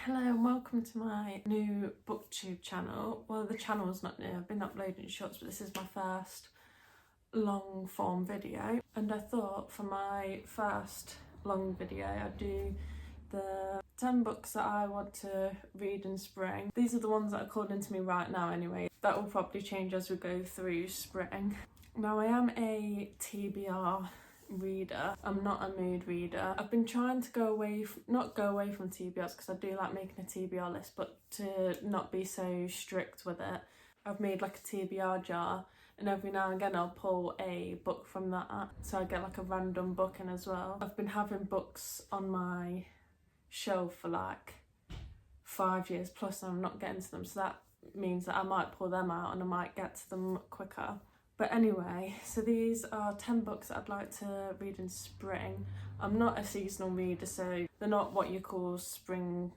Hello and welcome to my new booktube channel. Well, the channel's not new, I've been uploading shorts, but this is my first long form video. And I thought for my first long video I'd do the 10 books that I want to read in spring. These are the ones that are calling to me right now anyway. That will probably change as we go through spring. Now I am a TBR reader. I'm not a mood reader. I've been trying to not go away from TBRs because I do like making a TBR list, but to not be so strict with it. I've made like a TBR jar and every now and again I'll pull a book from that, so I get like a random book in as well. I've been having books on my shelf for like 5 years plus and I'm not getting to them, so that means that I might pull them out and I might get to them quicker. But anyway, so these are 10 books that I'd like to read in spring. I'm not a seasonal reader, so they're not what you call spring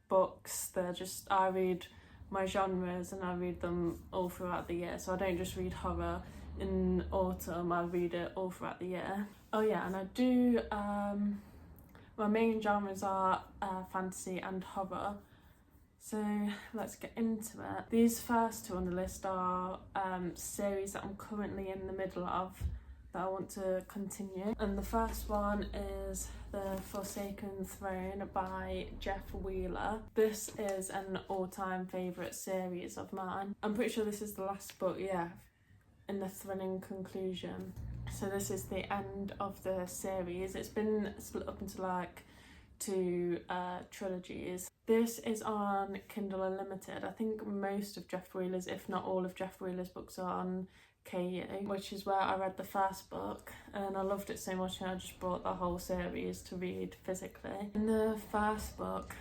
books. They're just, I read my genres and I read them all throughout the year. So I don't just read horror in autumn, I read it all throughout the year. Oh yeah, and I do, my main genres are fantasy and horror. So let's get into it. These first two on the list are series that I'm currently in the middle of that I want to continue. And the first one is The Forsaken Throne by Jeff Wheeler. This is an all-time favourite series of mine. I'm pretty sure this is the last book, yeah, in the thrilling conclusion. So this is the end of the series. It's been split up into like two trilogies. This is on Kindle Unlimited. I think most of Jeff Wheeler's, if not all of Jeff Wheeler's books are on KU, which is where I read the first book and I loved it so much and I just bought the whole series to read physically. In the first book,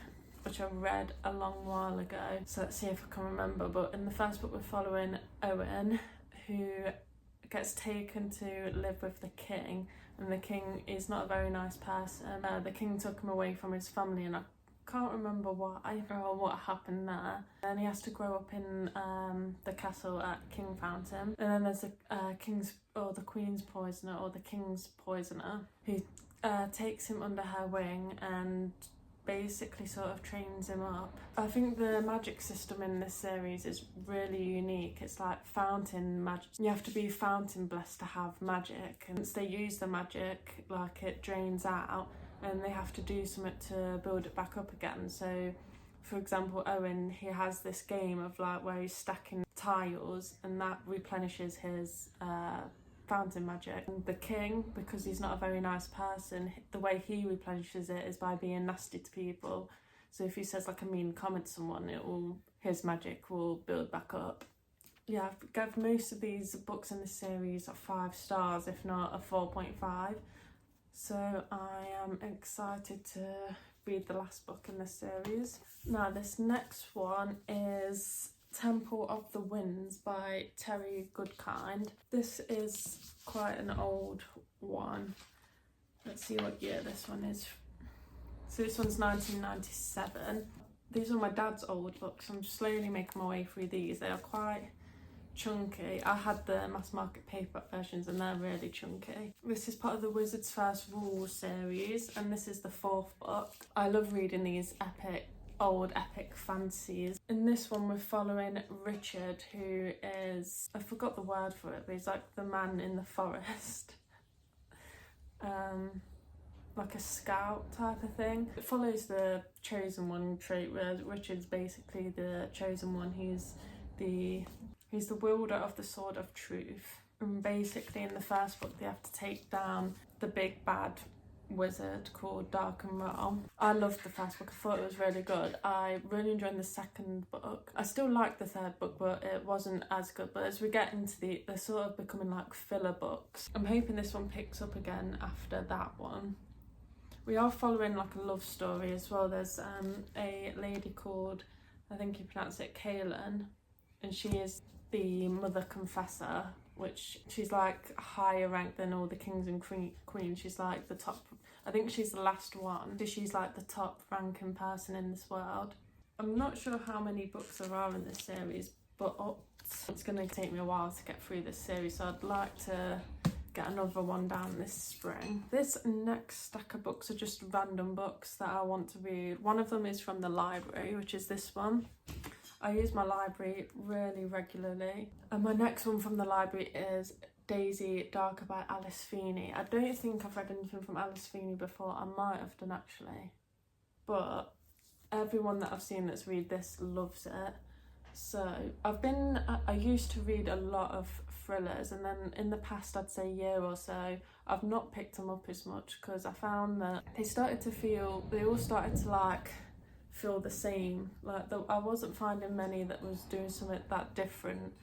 which I read a long while ago, so let's see if I can remember, but in the first book we're following Owen, who gets taken to live with the king, and the king is not a very nice person. The king took him away from his family and I can't remember why or what happened there. And he has to grow up in the castle at King Fountain. And then there's the king's or the queen's poisoner or the king's poisoner who takes him under her wing and basically sort of trains him up. I think the magic system in this series is really unique. It's like fountain magic. You have to be fountain blessed to have magic, and once they use the magic, like it drains out and they have to do something to build it back up again. So for example, Owen, he has this game of like where he's stacking tiles and that replenishes his fountain magic. And the king, because he's not a very nice person, the way he replenishes it is by being nasty to people. So if he says like a mean comment to someone, his magic will build back up. Yeah, I've given most of these books in this series 5 stars, if not a 4.5. So I am excited to read the last book in this series. Now this next one is Temple of the Winds by Terry Goodkind. This is quite an old one. Let's see what year this one is. So this one's 1997. These are my dad's old books. I'm slowly making my way through these. They are quite chunky. I had the mass market paperback versions and they're really chunky. This is part of the Wizard's First Rule series and this is the 4th book. I love reading these old epic fantasies. In this one we're following Richard, who is, I forgot the word for it, but he's like the man in the forest. Like a scout type of thing. It follows the chosen one trait where Richard's basically the chosen one. He's the wielder of the sword of truth. And basically in the first book they have to take down the big bad wizard called Darkenrahll. I loved the first book, I thought it was really good. I really enjoyed the second book. I still liked the third book, but it wasn't as good. But as we get into they're sort of becoming like filler books. I'm hoping this one picks up again after that one. We are following like a love story as well. There's a lady called, I think you pronounce it Kaelin, and she is the Mother Confessor, which she's like higher rank than all the kings and queens. She's like the top, I think she's the last one. So she's like the top ranking person in this world. I'm not sure how many books there are in this series, but it's going to take me a while to get through this series, so I'd like to get another one down this spring. This next stack of books are just random books that I want to read. One of them is from the library, which is this one. I use my library really regularly. And my next one from the library is Daisy Darker by Alice Feeney. I don't think I've read anything from Alice Feeney before. I might have done actually. But everyone that I've seen that's read this loves it. So I used to read a lot of thrillers, and then in the past I'd say year or so I've not picked them up as much because I found that they all started to like feel the same. Like I wasn't finding many that was doing something that different,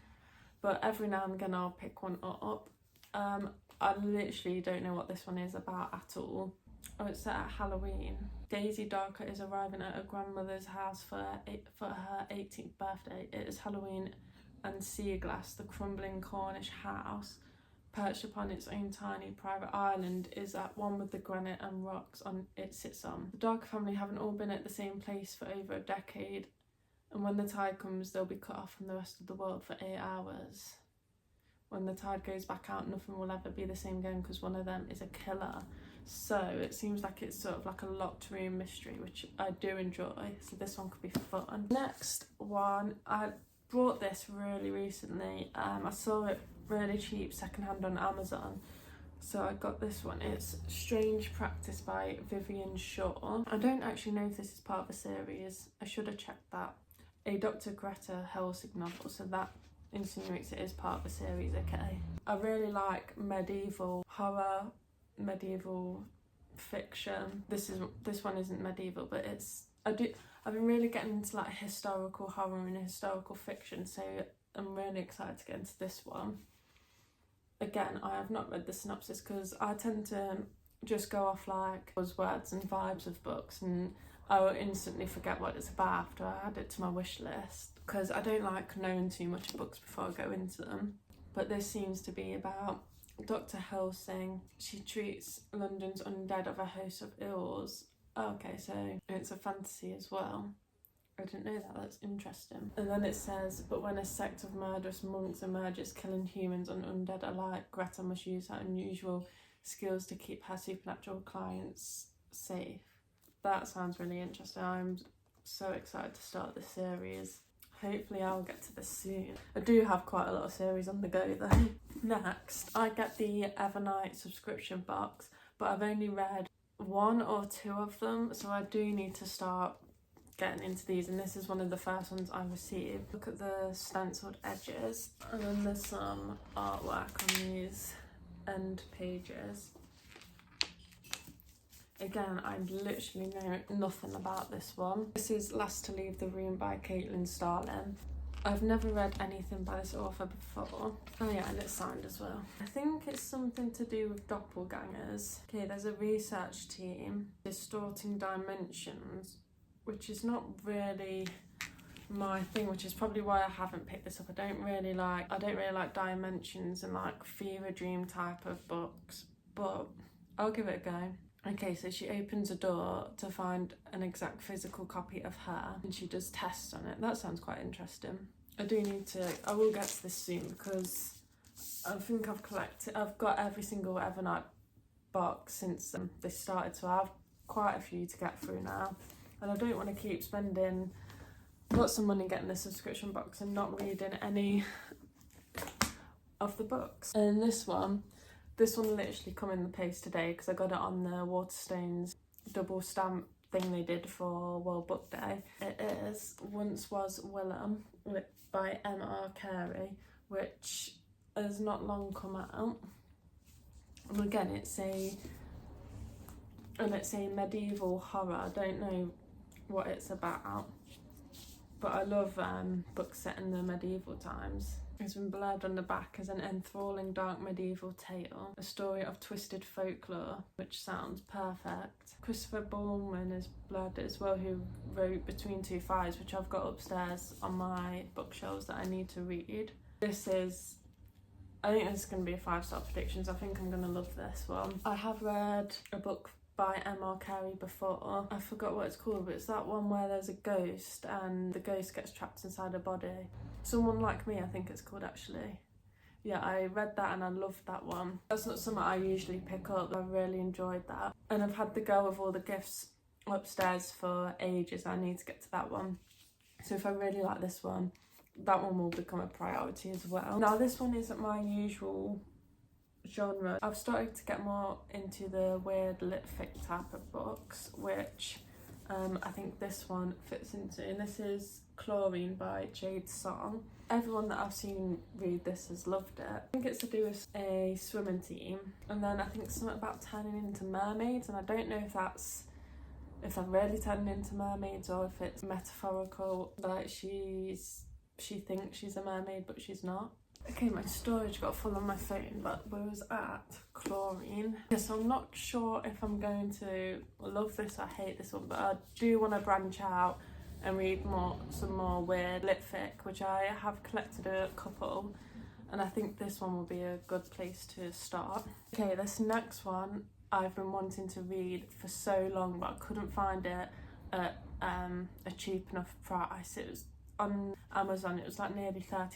but every now and again I'll pick one up. I literally don't know what this one is about at all. Oh, it's set at Halloween. Daisy Darker is arriving at her grandmother's house for her 18th birthday. It is Halloween, and Seaglass, the crumbling Cornish house, perched upon its own tiny private island, is at one with the granite and rocks it sits on. The Darker family haven't all been at the same place for over a decade, and when the tide comes, they'll be cut off from the rest of the world for 8 hours. When the tide goes back out, nothing will ever be the same again because one of them is a killer. So it seems like it's sort of like a locked room mystery, which I do enjoy, so this one could be fun. Next one, I bought this really recently. I saw it really cheap secondhand on Amazon, so I got this one. It's Strange Practice by Vivian Shaw. I don't actually know if this is part of a series. I should have checked that. A Dr. Greta Helsing novel, so that insinuates it is part of a series, okay. I really like medieval horror, medieval fiction. This one isn't medieval, but I've been really getting into like historical horror and historical fiction, so I'm really excited to get into this one. Again, I have not read the synopsis because I tend to just go off like buzzwords and vibes of books, and I will instantly forget what it's about after I add it to my wish list because I don't like knowing too much of books before I go into them. But this seems to be about Dr. Helsing. She treats London's undead of a host of ills. Oh, okay, so it's a fantasy as well. I didn't know that, that's interesting. And then it says, but when a sect of murderous monks emerges, killing humans and undead alike, Greta must use her unusual skills to keep her supernatural clients safe. That sounds really interesting. I'm so excited to start this series. Hopefully I'll get to this soon. I do have quite a lot of series on the go though. Next, I get the Evernight subscription box, but I've only read 1 or 2 of them, so I do need to start getting into these, and this is one of the first ones I received. Look at the stenciled edges, and then there's some artwork on these end pages. Again, I literally know nothing about this one. This is Last to Leave the Room by Caitlin Starlin. I've never read anything by this author before. Oh yeah, and it's signed as well. I think it's something to do with doppelgangers. Okay, there's a research team distorting dimensions, which is not really my thing, which is probably why I haven't picked this up. I don't really like dimensions and like fever dream type of books, but I'll give it a go. Okay, so she opens a door to find an exact physical copy of her, and she does tests on it. That sounds quite interesting. I will get to this soon because I think I've got every single Evernight box since they started, so I have quite a few to get through now. And I don't want to keep spending lots of money getting the subscription box and not reading any of the books. And this one literally come in the post today because I got it on the Waterstones double stamp thing they did for World Book Day. It is Once Was Willem by M.R. Carey, which has not long come out. And again, it's a medieval horror. I don't know what it's about, but I love books set in the medieval times. It's been blurred on the back as an enthralling dark medieval tale, a story of twisted folklore, which sounds perfect. Christopher Ballman is blurred as well, who wrote Between Two Fires, which I've got upstairs on my bookshelves that I need to read. I think this is going to be a 5-star predictions. I think I'm going to love this one. I have read a book by M.R. Carey before. I forgot what it's called, but it's that one where there's a ghost and the ghost gets trapped inside a body. Someone Like Me, I think it's called actually. yeah, I read that and I loved that one. That's not something I usually pick up. I really enjoyed that. And I've had the go of all the gifts upstairs for ages. I need to get to that one. So if I really like this one, that one will become a priority as well. Now this one isn't my usual genre. I've started to get more into the weird lit fic type of books, which I think this one fits into, and this is Chlorine by Jade Song. Everyone that I've seen read this has loved it. I think it's to do with a swimming team, and then I think something about turning into mermaids, and I don't know if they're really turning into mermaids or if it's metaphorical, like she thinks she's a mermaid but she's not. Okay, my storage got full on my phone, but we was at Chlorine. Yeah, so I'm not sure if I'm going to love this or hate this one, but I do want to branch out and read some more weird lit fic, which I have collected a couple, and I think this one will be a good place to start. Okay, this next one I've been wanting to read for so long, but I couldn't find it at a cheap enough price. It was on Amazon, it was like nearly £30,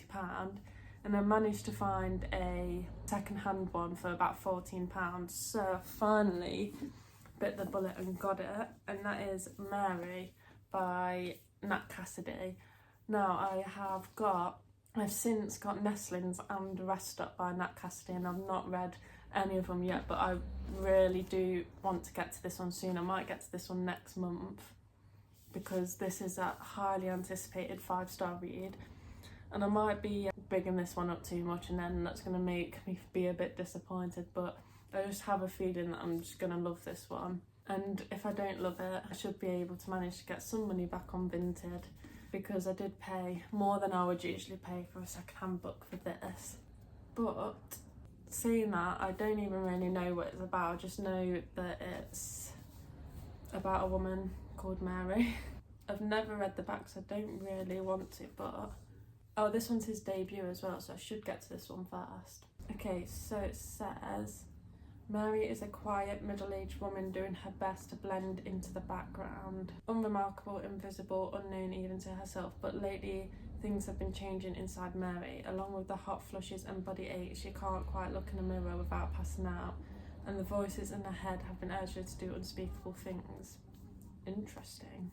and I managed to find a second-hand one for about £14. So I finally bit the bullet and got it, and that is Mary by Nat Cassidy. Now I've since got Nestlings and Rest Up by Nat Cassidy, and I've not read any of them yet, but I really do want to get to this one soon. I might get to this one next month because this is a highly anticipated 5-star read, and I might be bigging this one up too much, and then that's going to make me be a bit disappointed, but I just have a feeling that I'm just going to love this one. And if I don't love it, I should be able to manage to get some money back on Vinted, because I did pay more than I would usually pay for a second-hand book for this. But saying that, I don't even really know what it's about. I just know that it's about a woman called Mary. I've never read the back, so I don't really want to, but oh, this one's his debut as well, so I should get to this one first. Okay, so it says, Mary is a quiet, middle-aged woman doing her best to blend into the background. Unremarkable, invisible, unknown even to herself, but lately things have been changing inside Mary. Along with the hot flushes and body aches, she can't quite look in a mirror without passing out, and the voices in her head have been urging her to do unspeakable things. Interesting.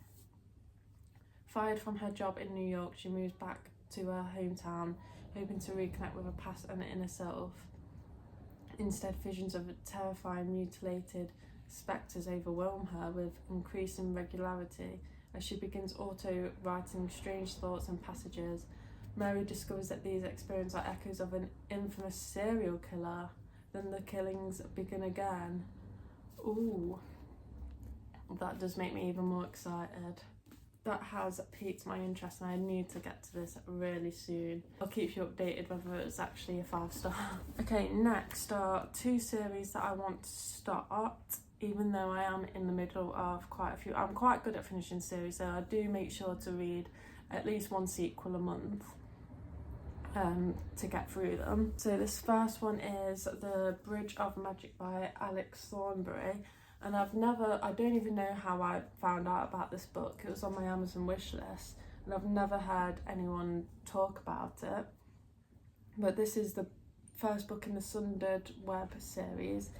Fired from her job in New York, she moves back to her hometown, hoping to reconnect with her past and her inner self. Instead, visions of terrifying, mutilated spectres overwhelm her with increasing regularity. As she begins auto-writing strange thoughts and passages, Mary discovers that these experiences are echoes of an infamous serial killer. Then the killings begin again. Ooh, that does make me even more excited. That has piqued my interest, and I need to get to this really soon. I'll keep you updated whether it's actually a 5-star. Okay, next are 2 series that I want to start, even though I am in the middle of quite a few. I'm quite good at finishing series, so I do make sure to read at least 1 sequel a month to get through them. So this first one is The Bridge of Magic by Alex Thornberry. And I don't even know how I found out about this book. It was on my Amazon wishlist, and I've never heard anyone talk about it. But this is the first book in the Sundered Web series.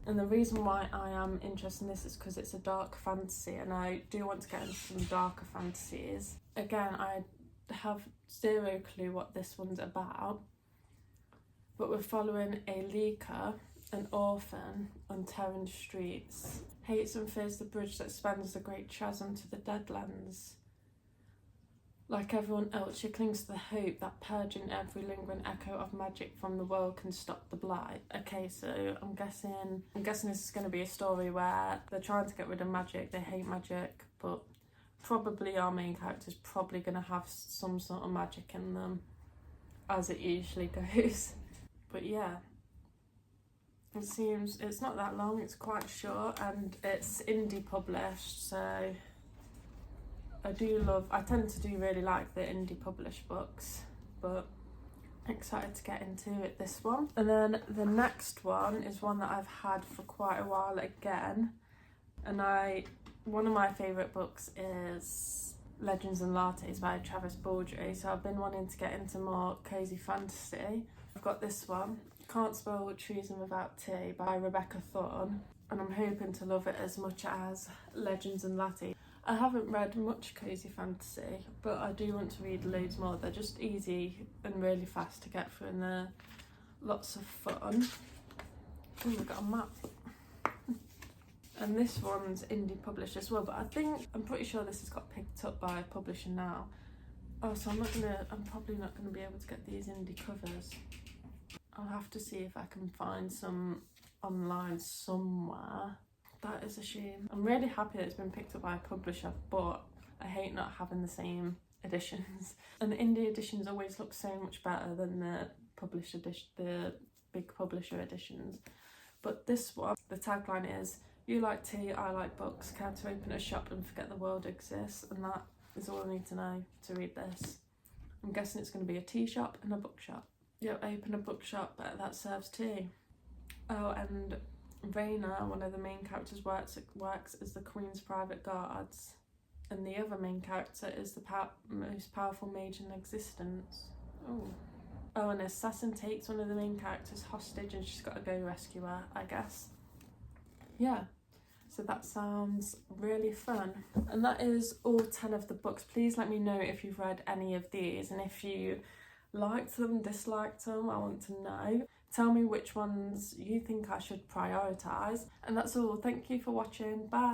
And the reason why I am interested in this is because it's a dark fantasy, and I do want to get into some darker fantasies. Again, I have zero clue what this one's about, but we're following a leaker, an orphan on Terran streets, hates and fears the bridge that spans the great chasm to the Deadlands. Like everyone else, she clings to the hope that purging every lingering echo of magic from the world can stop the blight. Okay, so I'm guessing this is going to be a story where they're trying to get rid of magic, they hate magic, but probably our main character's probably going to have some sort of magic in them, as it usually goes. But yeah. It seems it's not that long, it's quite short, and it's indie published, so I tend to do really like the indie published books, but excited to get into it, this one. And then the next one is one that I've had for quite a while again, and one of my favourite books is Legends and Lattes by Travis Baldree, so I've been wanting to get into more cosy fantasy. I've got this one, Can't Spell Treason Without Tea by Rebecca Thorne, and I'm hoping to love it as much as Legends and Laddie. I haven't read much cosy fantasy, but I do want to read loads more. They're just easy and really fast to get through, and they're lots of fun. Oh, we've got a map. And this one's indie published as well, but I'm pretty sure this has got picked up by a publisher now. Oh, so I'm probably not gonna be able to get these indie covers. I'll have to see if I can find some online somewhere. That is a shame. I'm really happy that it's been picked up by a publisher, but I hate not having the same editions. And the indie editions always look so much better than the published edition, the big publisher editions. But this one, the tagline is, "You like tea, I like books, care to open a shop and forget the world exists," and that is all I need to know to read this. I'm guessing it's going to be a tea shop and a bookshop. Yep, open a bookshop that serves tea. Oh, and Raina, one of the main characters, works as the Queen's private guards, and the other main character is the most powerful mage in existence. Oh, an assassin takes one of the main characters hostage and she's got to go rescue her, I guess. Yeah, so that sounds really fun. And that is all 10 of the books. Please let me know if you've read any of these, and if you liked them, disliked them, I want to know. Tell me which ones you think I should prioritise. And that's all. Thank you for watching. Bye.